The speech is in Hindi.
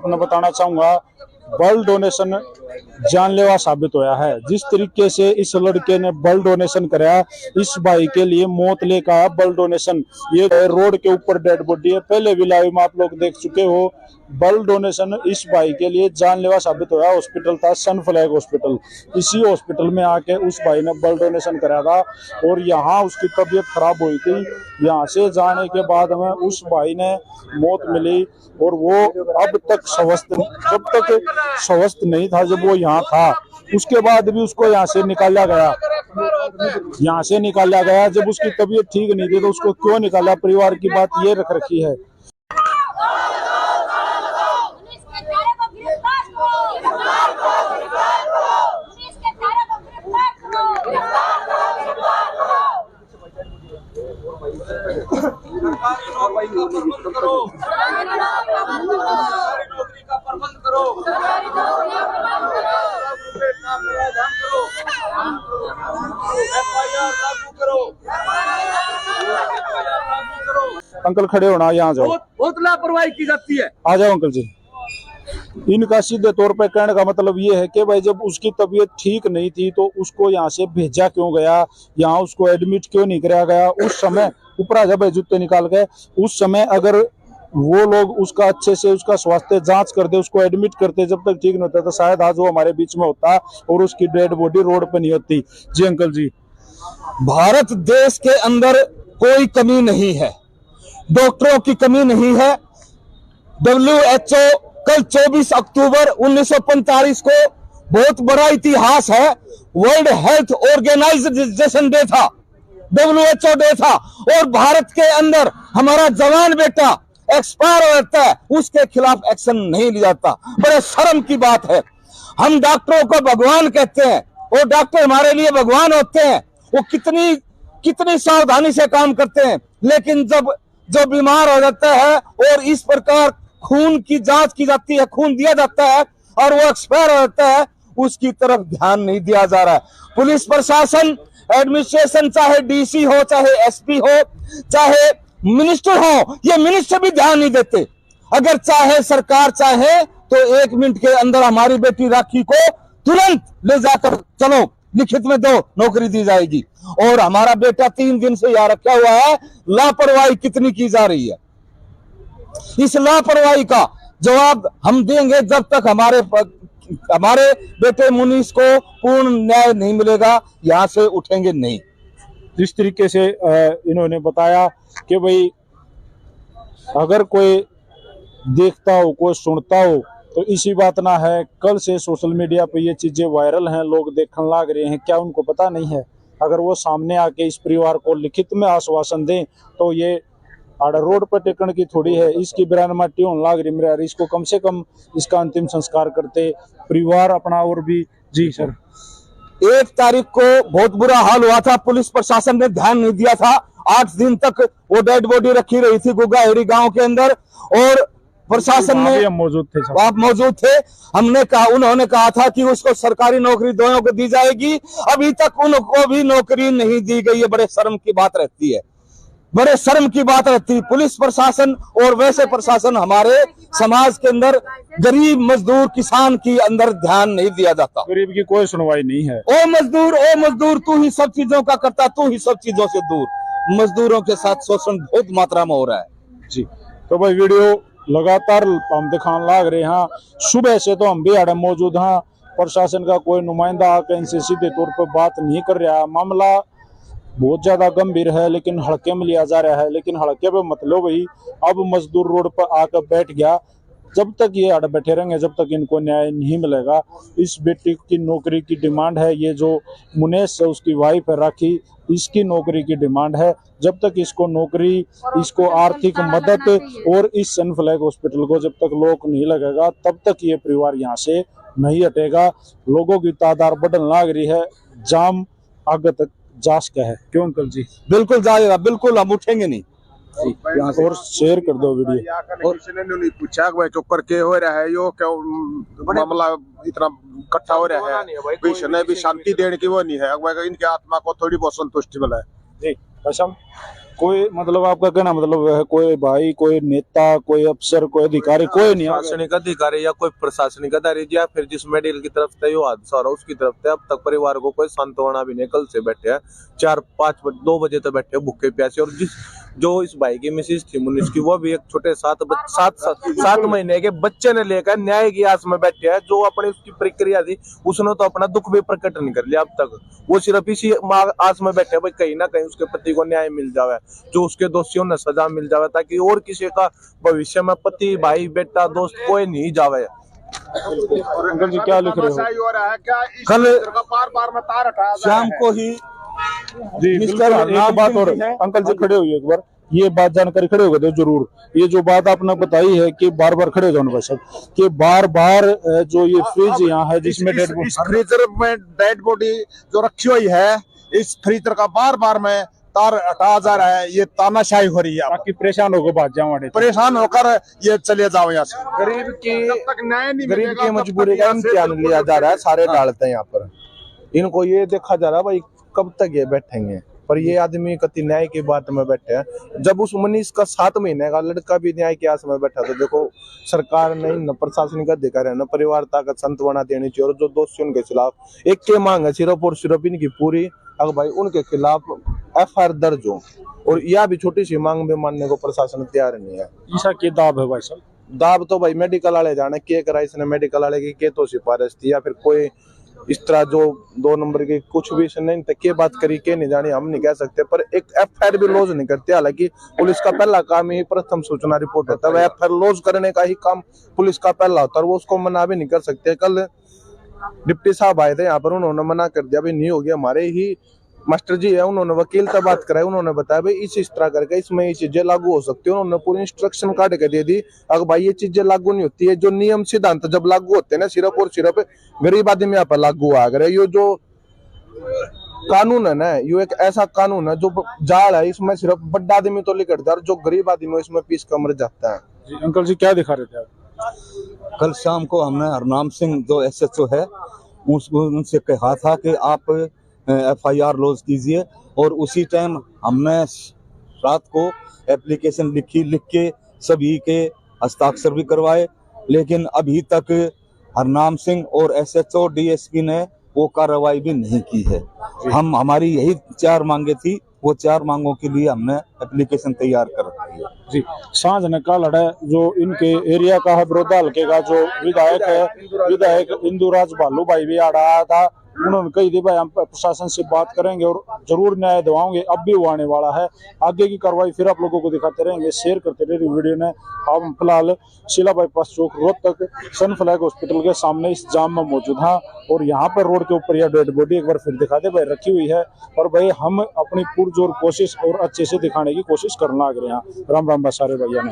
मैं बताना चाहूंगा ब्लड डोनेशन जानलेवा साबित होया है। जिस तरीके से इस लड़के ने ब्लड डोनेशन कराया, इस भाई के लिए मौत लेकर आया ब्लड डोनेशन। ये रोड के ऊपर डेड बॉडी है, पहले भी लाइव में आप लोग देख चुके हो। ब्लड डोनेशन इस भाई के लिए जानलेवा साबित होया। हॉस्पिटल था सन फ्लैग हॉस्पिटल, इसी हॉस्पिटल में आके उस भाई ने ब्लड डोनेशन कराया था और यहाँ उसकी तबीयत खराब हुई थी। यहाँ से जाने के बाद में उस भाई ने मौत मिली और वो अब तक स्वस्थ, जब तक स्वस्थ नहीं था जब वो यहाँ था, उसके बाद भी उसको यहाँ से निकाला गया। यहाँ से निकाला गया जब उसकी तबीयत ठीक नहीं थी तो उसको क्यों निकाला, परिवार की बात ये रख रखी है। नौकरी का प्रबंध करो, FIR लागू करो। अंकल खड़े होना, यहाँ जाओ। बहुत लापरवाही की जाती है। आ जाओ अंकल जी। इनका सीधे तौर पर कहने का मतलब ये है कि भाई जब उसकी तबीयत ठीक नहीं थी तो उसको यहाँ से भेजा क्यों गया, यहाँ उसको एडमिट क्यों नहीं कराया गया। उस समय ऊपर जब जूते निकाल गए, उस समय अगर वो लोग उसका अच्छे से उसका स्वास्थ्य जांच करते, उसको एडमिट करते, जब तक ठीक नहीं होता तो शायद आज वो हमारे बीच में होता और उसकी डेड बॉडी रोड पे नहीं होती। जी अंकल जी। भारत देश के अंदर कोई कमी नहीं है, डॉक्टरों की कमी नहीं है। WHO कल 24 अक्टूबर 1945 को बहुत बड़ा इतिहास है, वर्ल्ड हेल्थ ऑर्गेनाइजेशन डे था, WHO डे था, और भारत के अंदर हमारा जवान बेटा एक्सपायर हो जाता है, उसके खिलाफ एक्शन नहीं लिया जाता। बड़े शर्म की बात है। हम डॉक्टरों को भगवान कहते हैं और डॉक्टर हमारे लिए भगवान होते हैं। वो कितनी सावधानी से काम करते हैं, लेकिन जब जो बीमार हो जाता है और इस प्रकार खून की जांच की जाती है, खून दिया जाता है और वो एक्सपायर हो जाता है, उसकी तरफ ध्यान नहीं दिया जा रहा है। पुलिस प्रशासन, एडमिनिस्ट्रेशन, चाहे DC हो, चाहे SP हो, चाहे मिनिस्टर हो, ये मिनिस्टर भी ध्यान नहीं देते। अगर चाहे सरकार चाहे तो 1 मिनट के अंदर हमारी बेटी राखी को तुरंत ले जाकर चलो लिखित में दो, नौकरी दी जाएगी। और हमारा बेटा 3 दिन से यहाँ रखा हुआ है। लापरवाही कितनी की जा रही है, इस लापरवाही का जवाब हम देंगे जब तक हमारे बेटे मुनीष को पूर्ण न्याय नहीं मिलेगा, यहाँ से उठेंगे नहीं। जिस तरीके से इन्होंने बताया कि भाई अगर कोई देखता हो, कोई सुनता हो तो इसी बात ना है। कल से सोशल मीडिया पे ये चीजें वायरल हैं, लोग देखने लग रहे हैं। क्या उनको पता नहीं है? अगर वो सामने आके इस परिवार को लिखित में आश्वासन दें तो ये रोड पर टेकन की थोड़ी है, इसकी बिरान माटी होने लग रही मेरे, इसको कम से कम इसका अंतिम संस्कार करते परिवार अपना। और भी जी सर, 1 तारीख को बहुत बुरा हाल हुआ था, पुलिस प्रशासन ने ध्यान नहीं दिया था। 8 दिन तक वो डेड बॉडी रखी रही थी गुगाहेड़ी गांव के अंदर, और प्रशासन ने, मौजूद थे, आप मौजूद थे, हमने कहा, उन्होंने कहा था कि उसको सरकारी नौकरी दोनों को दी जाएगी। अभी तक उनको भी नौकरी नहीं दी गई है। बड़े शर्म की बात रहती है, बड़े शर्म की बात रहती है। पुलिस प्रशासन और वैसे प्रशासन हमारे समाज के अंदर गरीब मजदूर किसान की अंदर ध्यान नहीं दिया जाता। गरीब की कोई सुनवाई नहीं है। ओ मजदूर, तू ही सब चीजों का करता, तू ही सब चीजों से दूर। मजदूरों के साथ शोषण बहुत मात्रा में हो रहा है जी। तो भाई वीडियो लगातार हम दिखाने लग रहे हैं, सुबह से तो हम भी आड़े मौजूद हैं। प्रशासन का कोई नुमाइंदा आकर इनसे सीधे तौर पर बात नहीं कर रहा है। मामला बहुत ज्यादा गंभीर है लेकिन हल्के में लिया जा रहा है। लेकिन हल्के पे मतलब वही, अब मजदूर रोड पर आकर बैठ गया। जब तक ये अड़ बैठे रहेंगे, जब तक इनको न्याय नहीं मिलेगा। इस बेटी की नौकरी की डिमांड है, ये जो मुनेश है उसकी वाइफ है राखी, इसकी नौकरी की डिमांड है। जब तक इसको नौकरी, इसको आर्थिक मदद और इस सन फ्लैग हॉस्पिटल को जब तक लोक नहीं लगेगा तब तक ये परिवार यहाँ से नहीं हटेगा। लोगों की तादाद बढ़ने लग रही है, जाम आगे तक जा सका है। क्यों अंकल जी? बिल्कुल जाएगा, बिल्कुल हम उठेंगे नहीं। और शेयर कर दो वीडियो। और किसी ने नहीं पूछा कि भाई चुपर के हो रहा है, यो क्यों मामला इतना इकट्ठा हो रहा है, किसी ने भी शांति देने की वो नहीं है। इनकी आत्मा को थोड़ी बहुत संतुष्टि मिला है जी। कसम कोई मतलब आपका कहना मतलब है कोई भाई, कोई नेता, कोई अफसर, कोई अधिकारी, कोई नहीं आगे? प्रशासनिक अधिकारी या कोई प्रशासनिक अधिकारी या फिर जिस मेडिकल की तरफ से यो हादसा हो रहा है उसकी तरफ से अब तक परिवार को कोई सांत्वना भी नहीं। कल से बैठे हैं 2 बजे तक बैठे हैं भूखे प्यासे। और जो इस भाई की मिसेज थी मुनीष की, वो भी एक छोटे 7 महीने के बच्चे ने लेकर न्याय की आस में बैठे हैं। जो अपनी उसकी प्रक्रिया थी उसने तो अपना दुख भी प्रकट नहीं कर लिया अब तक। वो सिर्फ इसी आस में बैठे भाई कहीं ना कहीं उसके पति को न्याय मिल जावे, जो उसके दोषियों ने सजा मिल जावे, ताकि और किसी का भविष्य में पति, भाई, बेटा, दोस्त कोई नहीं जावे। अंकल जी क्या लिख रहे हो? हो रहा है क्या कल बार में तार हटाया जा शाम रहा है। को ही जी मिस्टर बिल्कुल, एक बात और अंकल जी खड़े हुए एक बार, ये बात जानकारी खड़े हो गए थे जरूर। ये जो बात आपने बताई है कि बार बार खड़े हो जाओ भाई साहब, कि बार बार जो ये फ्रिज यहाँ है जिसमें डेड इस फ्रीजर में डेड बॉडी जो रखी हुई है, इस फ्रीजर का बार बार में तार हटाया जा रहा है। ये तानाशाही हो रही है, ताकि परेशान होकर बात जाओ। परेशान होकर ये चले जाओ यहाँ से। गरीब की जब तक न्याय नहीं गरीब मिलेगा, की तब मजबूरी तक का यहाँ से इम्तिहान लिया जा रहा है। सारे हाँ। डालते हैं यहाँ पर, इनको ये देखा जा रहा है भाई कब तक ये बैठेंगे। पर ये आदमी कति न्याय की बात में बैठे हैं। जब उस मनीष का 7 महीने का लड़का भी न्याय की आस में बैठा, तो देखो सरकार ने न प्रशासनिक अधिकारी न परिवार तक सांत्वना देनी चाहिए। और जो दोषी उनके खिलाफ एक के मांग है सिर्फ और सिर्फ इनकी पूरी, अगर भाई उनके खिलाफ FIR दर्ज हो। और यह भी छोटी सी मांग भी मानने को प्रशासन तैयार नहीं है। ईसा के दाब है भाई साहब? दाब तो भाई मेडिकल वाले जाने के करा, इसने मेडिकल वाले की के तो सिफारिश थी या फिर कोई इस तरह जो 2 नंबर की कुछ भी नहीं तक के बात करी के नहीं जानी, हम नहीं कह सकते। पर एक FIR भी लॉज नहीं करते। हालांकि पुलिस का पहला काम ही प्रथम सूचना रिपोर्ट होता है, FIR लॉज करने का ही काम पुलिस का पहला होता है। वो उसको मना भी नहीं कर सकते। कल डिप्टी साहब आए थे यहाँ पर, उन्होंने मना कर दिया भाई नहीं होगी। हमारे ही मास्टर जी है, उन्होंने वकील से बात कराई, उन्होंने बताया भाई इस तरह करके इसमें ये चीजें लागू हो सकती है। उन्होंने पूरी इंस्ट्रक्शन काट के दे दी। अगर भाई ये चीजें लागू नहीं होती है, जो नियम सिद्धांत जब लागू होते हैं ना, सिर्फ और सिर्फ गरीब आदमी यहाँ पर लागू आ गए। ये जो कानून है ना, ये एक ऐसा कानून है जो जाल है, इसमें सिर्फ बड़ा आदमी तो लिखट जाए, जो गरीब आदमी है इसमें पीस का मर जाता है। जी अंकल जी क्या दिखा रहे थे आप? कल शाम को हमने हरनाम सिंह जो SHO है उनसे कहा था कि आप FIR लॉज कीजिए। और उसी टाइम हमने रात को एप्लीकेशन लिख के सभी के हस्ताक्षर भी करवाए। लेकिन अभी तक हरनाम सिंह और SHO DSP ने वो कार्रवाई भी नहीं की है। हमारी यही 4 मांगे थी, वो 4 मांगों के लिए हमने एप्लीकेशन तैयार कर रखी है। जी सांझ ने कल है जो इनके एरिया का है बड़ौदा हल्के का जो विधायक है, विधायक इंदुराज भालू भाई भी आ रहा था। उन्होंने कही थी भाई हम प्रशासन से बात करेंगे और जरूर न्याय दिलाएंगे। अब भी वो आने वाला है, आगे की कार्रवाई फिर आप लोगों को दिखाते रहेंगे। शेयर करते रहिए वीडियो ने। हम फिलहाल शिला बाईपास चौक रोहतक सनफ्लैग हॉस्पिटल के सामने इस जाम में मौजूद हैं। और यहाँ पर रोड के ऊपर यह डेड बॉडी एक बार फिर दिखा दे भाई रखी हुई है। और भाई हम अपनी पुरजोर कोशिश और अच्छे से दिखाने की कोशिश करना लग रहे हैं। राम राम सारे भैया ने।